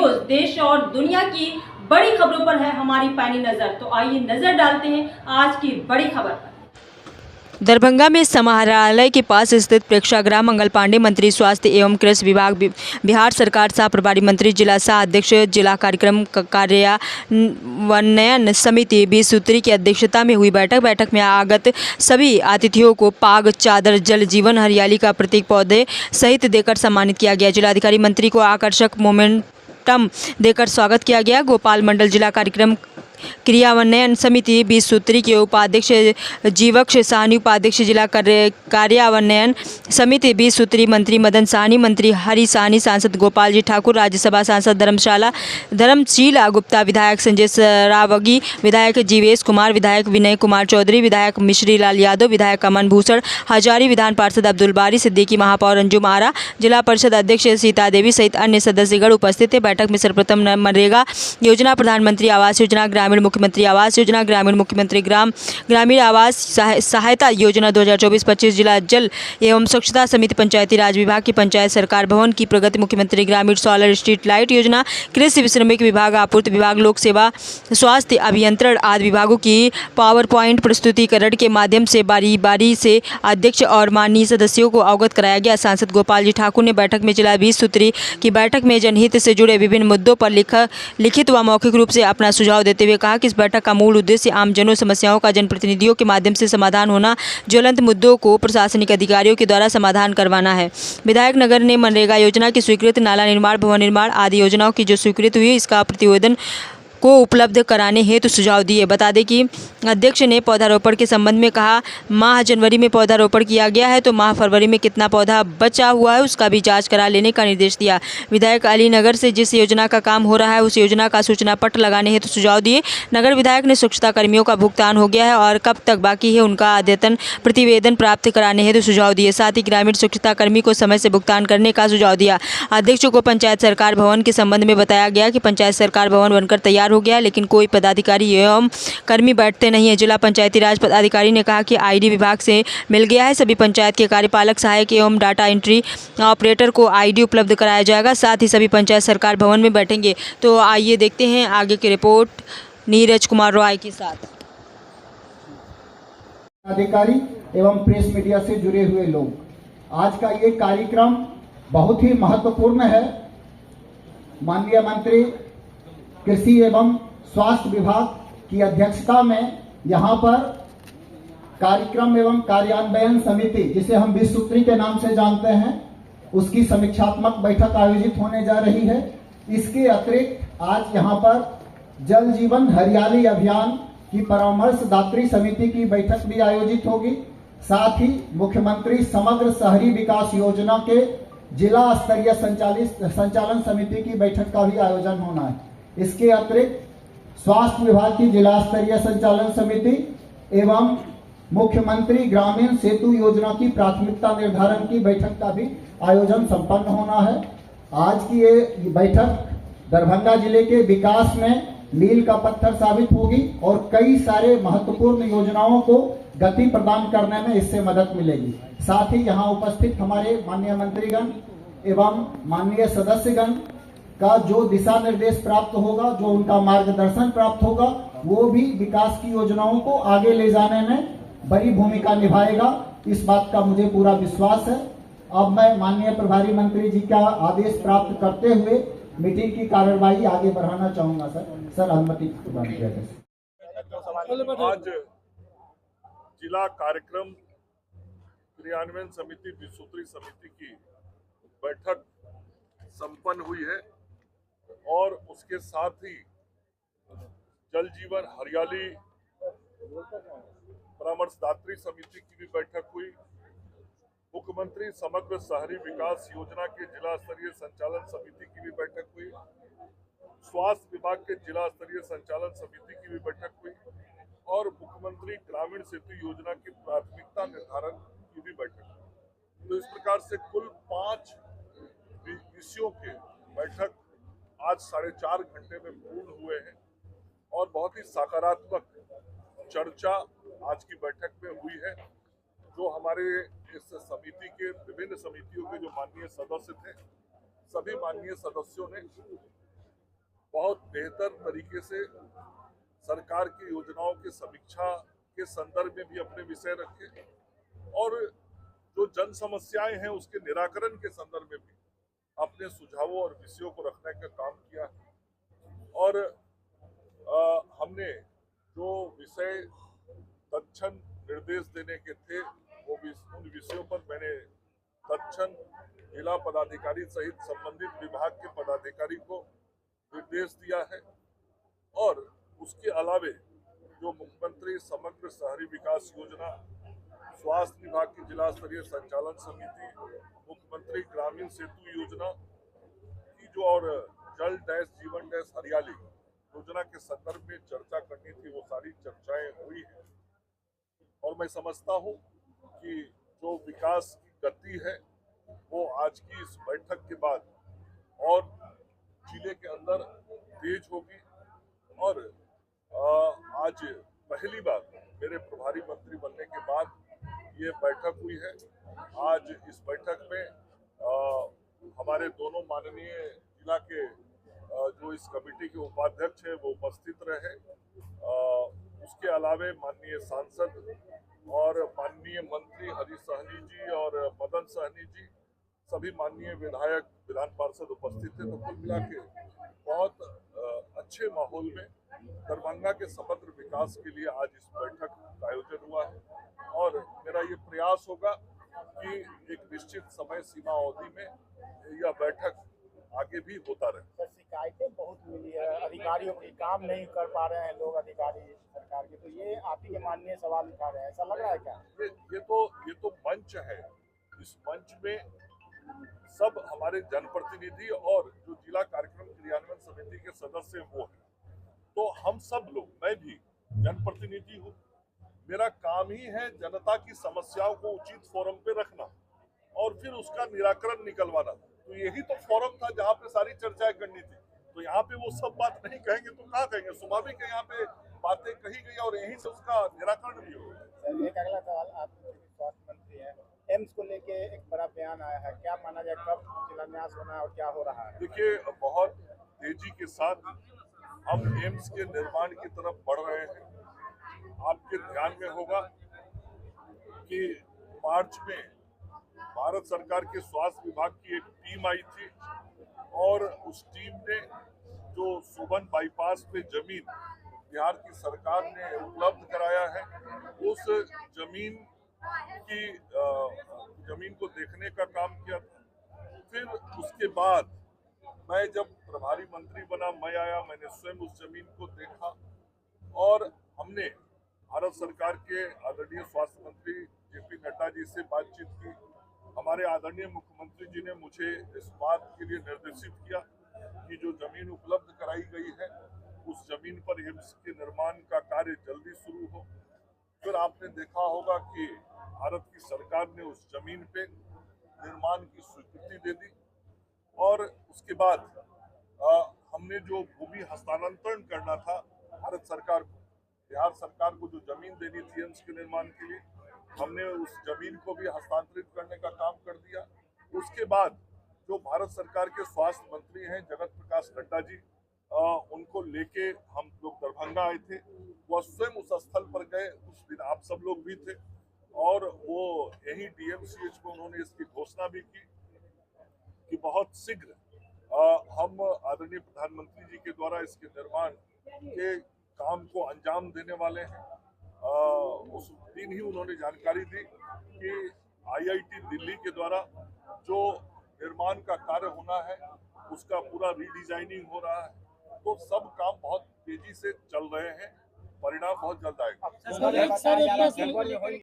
News देश और दुनिया की बड़ी खबरों पर है हमारी पैनी नजर। तो आइए नजर डालते हैं आज की बड़ी खबर पर। दरभंगा में समाहरणालय के पास स्थित प्रेक्षागृह मंगल पांडे मंत्री स्वास्थ्य एवं कृषि विभाग बिहार सरकार सह प्रभारी मंत्री जिला सह अध्यक्ष जिला कार्यक्रम कार्यान्वयन समिति 20 सूत्री की अध्यक्षता में हुई बैठक में आगत सभी अतिथियों को पाग चादर जल जीवन हरियाली का प्रतीक पौधे सहित देकर सम्मानित किया गया। जिलाधिकारी मंत्री को आकर्षक मोमेंटम देकर स्वागत किया गया। गोपाल मंडल जिला कार्यक्रम क्रियान्वयन समिति 20 सूत्री के उपाध्यक्ष जीवक्ष साहनी, उपाध्यक्ष जिला कार्यान्वयन समिति 20 सूत्री मंत्री मदन साहनी, मंत्री हरि साहनी, सांसद गोपाल जी ठाकुर, राज्यसभा सांसद धर्मशीला गुप्ता, विधायक संजय सरावगी, विधायक जीवेश कुमार, विधायक विनय कुमार चौधरी, विधायक मिश्री लाल यादव, विधायक अमन भूषण हजारी, विधान पार्षद अब्दुल बारी सिद्दीकी, महापौर अंजुम आरा, जिला परिषद अध्यक्ष सीता देवी सहित अन्य सदस्यगण उपस्थित थे। बैठक में सर्वप्रथम मनरेगा योजना, प्रधानमंत्री आवास योजना, ग्रामीण मुख्यमंत्री आवास योजना, ग्रामीण मुख्यमंत्री ग्रामीण आवास सहायता योजना 2024-25, जिला जल एवं स्वच्छता समिति, पंचायती राज विभाग की पंचायत सरकार भवन की प्रगति, मुख्यमंत्री ग्रामीण सोलर स्ट्रीट लाइट योजना, कृषि श्रमिक विभाग, आपूर्ति विभाग, लोक सेवा, स्वास्थ्य अभियंत्रण आदि विभागों की पावर पॉइंट प्रस्तुतिकरण के माध्यम से बारी बारी से अध्यक्ष और माननीय सदस्यों को अवगत कराया गया। सांसद गोपाल जी ठाकुर ने बैठक में जिला 20 सूत्री की बैठक में जनहित से जुड़े विभिन्न मुद्दों पर लिखित व मौखिक रूप से अपना सुझाव देते हुए कहा कि इस बैठक का मूल उद्देश्य आमजनों समस्याओं का जनप्रतिनिधियों के माध्यम से समाधान होना, ज्वलंत मुद्दों को प्रशासनिक अधिकारियों के द्वारा समाधान करवाना है। विधायक नगर ने मनरेगा योजना की स्वीकृत, नाला निर्माण, भवन निर्माण आदि योजनाओं की जो स्वीकृत हुई इसका प्रतिवेदन को उपलब्ध कराने हेतु सुझाव दिए। बता दें कि अध्यक्ष ने पौधारोपण के संबंध में कहा, माह जनवरी में पौधारोपण किया गया है तो माह फरवरी में कितना पौधा बचा हुआ है उसका भी जांच करा लेने का निर्देश दिया। विधायक अलीनगर से जिस योजना का काम हो रहा है उस योजना का सूचना पट लगाने हेतु सुझाव दिए। नगर विधायक ने स्वच्छता कर्मियों का भुगतान हो गया है और कब तक बाकी है उनका अद्यतन प्रतिवेदन प्राप्त कराने हेतु सुझाव दिए। साथ ही ग्रामीण स्वच्छता कर्मी को समय से भुगतान करने का सुझाव दिया। अध्यक्ष को पंचायत सरकार भवन के संबंध में बताया गया कि पंचायत सरकार भवन बनकर तैयार हो गया लेकिन कोई पदाधिकारी एवं कर्मी बैठते नहीं है। जिला पंचायती राज पदाधिकारी ने कहा कि आईडी विभाग से मिल गया है, सभी पंचायत के कार्यपालक सहायक एवं डाटा एंट्री ऑपरेटर को आईडी उपलब्ध कराया जाएगा। साथ ही सभी पंचायत सरकार भवन में बैठेंगे। तो आइए देखते हैं आगे की रिपोर्ट नीरज कुमार रॉय के साथ। अधिकारी एवं प्रेस मीडिया से जुड़े हुए लोग, आज का ये कार्यक्रम बहुत ही महत्वपूर्ण है। माननीय मंत्री कृषि एवं स्वास्थ्य विभाग की अध्यक्षता में यहाँ पर कार्यक्रम एवं कार्यान्वयन समिति, जिसे हम 20 सूत्री के नाम से जानते हैं, उसकी समीक्षात्मक बैठक आयोजित होने जा रही है। इसके अतिरिक्त आज यहाँ पर जल जीवन हरियाली अभियान की परामर्शदात्री समिति की बैठक भी आयोजित होगी। साथ ही मुख्यमंत्री समग्र शहरी विकास योजना के जिला स्तरीय संचालन समिति की बैठक का भी आयोजन होना है। इसके अतिरिक्त स्वास्थ्य विभाग की जिला स्तरीय संचालन समिति एवं मुख्यमंत्री ग्रामीण सेतु योजना की प्राथमिकता निर्धारण की बैठक का भी आयोजन संपन्न होना है। आज की ये बैठक दरभंगा जिले के विकास में मील का पत्थर साबित होगी और कई सारे महत्वपूर्ण योजनाओं को गति प्रदान करने में इससे मदद मिलेगी। साथ ही यहाँ उपस्थित हमारे माननीय मंत्रीगण एवं माननीय सदस्यगण का जो दिशा निर्देश प्राप्त होगा, जो उनका मार्गदर्शन प्राप्त होगा, वो भी विकास की योजनाओं को आगे ले जाने में बड़ी भूमिका निभाएगा। इस बात का मुझे पूरा विश्वास है। अब मैं माननीय प्रभारी मंत्री जी का आदेश प्राप्त करते हुए मीटिंग की कार्यवाही आगे बढ़ाना चाहूंगा। सर अनुमति प्रदान किया जाए। आज जिला कार्यक्रम क्रियान्वयन समिति 20 सूत्री समिति की बैठक संपन्न हुई है और उसके साथ ही जल जीवन हरियाली परामर्शदात्री समिति की भी बैठक हुई। मुख्यमंत्री समग्र शहरी विकास योजना के जिला स्तरीय संचालन समिति की भी बैठक हुई। स्वास्थ्य विभाग के जिला स्तरीय संचालन समिति की भी बैठक हुई और मुख्यमंत्री ग्रामीण सेतु योजना की प्राथमिकता निर्धारण की भी बैठक हुई। तो इस प्रकार से कुल 5 विषयों के बैठक आज 4.5 घंटे में पूर्ण हुए हैं और बहुत ही सकारात्मक चर्चा आज की बैठक में हुई है। जो हमारे इस समिति के विभिन्न समितियों के जो माननीय सदस्य थे, सभी माननीय सदस्यों ने बहुत बेहतर तरीके से सरकार की योजनाओं की समीक्षा के संदर्भ में भी अपने विषय रखे और जो जन समस्याएं हैं उसके निराकरण के संदर्भ में भी अपने सुझावों और विषयों को रखने का काम किया है। और हमने जो विषय तत्क्षण निर्देश देने के थे उन विषयों पर मैंने तत्क्षण जिला पदाधिकारी सहित संबंधित विभाग के पदाधिकारी को निर्देश दिया है। और उसके अलावे जो मुख्यमंत्री समग्र शहरी विकास योजना, स्वास्थ्य विभाग की जिला स्तरीय संचालन समिति, मुख्यमंत्री ग्रामीण सेतु योजना की जो और जल डैश जीवन डैश हरियाली योजना के संदर्भ में चर्चा करनी थी, वो सारी चर्चाएं हुई हैं। और मैं समझता हूँ कि जो विकास की गति है वो आज की इस बैठक के बाद और जिले के अंदर तेज होगी। और आज पहली बार मेरे प्रभारी मंत्री बनने के बाद ये बैठक हुई है। आज इस बैठक में हमारे दोनों माननीय जिला के जो इस कमेटी के उपाध्यक्ष है वो उपस्थित रहे। उसके अलावे माननीय सांसद और माननीय मंत्री हरीश सहनी जी और मदन सहनी जी, सभी माननीय विधायक, विधान पार्षद उपस्थित थे। तो कुल मिला के बहुत अच्छे माहौल में दरभंगा के समग्र विकास के लिए आज इस बैठक का आयोजन हुआ है। और मेरा ये प्रयास होगा कि एक निश्चित समय सीमा अवधि में यह बैठक आगे भी होता रहे। सर, शिकायतें बहुत मिली है, अधिकारियों के काम नहीं कर पा रहे हैं लोग, अधिकारी सरकार के, तो ये आप ही के माननीय सवाल उठा रहे हैं, ऐसा लग रहा है क्या? ये तो मंच है। इस मंच में सब हमारे जनप्रतिनिधि और जो जिला कार्यक्रम क्रियान्वयन समिति के सदस्य वो हैं। तो हम सब लोग, मैं भी जनप्रतिनिधि हूँ, मेरा काम ही है जनता की समस्याओं को उचित फोरम पे रखना और फिर उसका निराकरण निकलवाना। तो यही तो फोरम था जहाँ पे सारी चर्चाएं करनी थी। तो यहाँ पे वो सब बात नहीं कहेंगे तो कहाँ कहेंगे? स्वाभाविक है यहाँ पे बातें कही गई और यहीं से उसका निराकरण भी होगा। सर, एक अगला सवाल, आप स्वास्थ्य मंत्री हैं, एम्स को लेके एक बड़ा बयान आया है, क्या माना जाए, कब शिलान्यास होना है और क्या हो रहा है? देखिए, बहुत तेजी के साथ हम एम्स के निर्माण की तरफ बढ़ रहे हैं। आपके ध्यान में होगा कि मार्च में भारत सरकार के स्वास्थ्य विभाग की एक टीम आई थी और उस टीम ने जो सुबन बाईपास पे जमीन बिहार की सरकार ने उपलब्ध कराया है, उस जमीन को देखने का काम किया था। फिर उसके बाद मैं जब प्रभारी मंत्री बना, मैं आया, मैंने स्वयं उस जमीन को देखा और हमने भारत सरकार के आदरणीय स्वास्थ्य मंत्री जेपी नड्डा जी से बातचीत की। हमारे आदरणीय मुख्यमंत्री जी ने मुझे इस बात के लिए निर्देशित किया कि जो जमीन उपलब्ध कराई गई है उस जमीन पर एम्स के निर्माण का कार्य जल्दी शुरू हो। फिर आपने देखा होगा कि भारत की सरकार ने उस जमीन पे निर्माण की स्वीकृति दे दी और उसके बाद हमने जो भूमि हस्तांतरण करना था भारत सरकार को, बिहार सरकार को जो जमीन देनी थी एम्स के निर्माण के लिए, हमने उस जमीन को भी हस्तांतरित करने का काम कर दिया। उसके बाद जो भारत सरकार के स्वास्थ्य मंत्री हैं जगत प्रकाश नड्डा जी, उनको लेके हम लोग दरभंगा आए थे। वह स्वयं उस स्थल पर गए, उस दिन आप सब लोग भी थे और वो यही डीएमसीएच को उन्होंने इसकी घोषणा भी की कि बहुत शीघ्र हम आदरणीय प्रधानमंत्री जी के द्वारा इसके निर्माण के काम को अंजाम देने वाले हैं। उस दिन ही उन्होंने जानकारी दी कि आईआईटी दिल्ली के द्वारा जो निर्माण का कार्य होना है उसका पूरा रीडिजाइनिंग हो रहा है। तो सब काम बहुत तेजी से चल रहे हैं, परिणाम बहुत जल्द आएगा।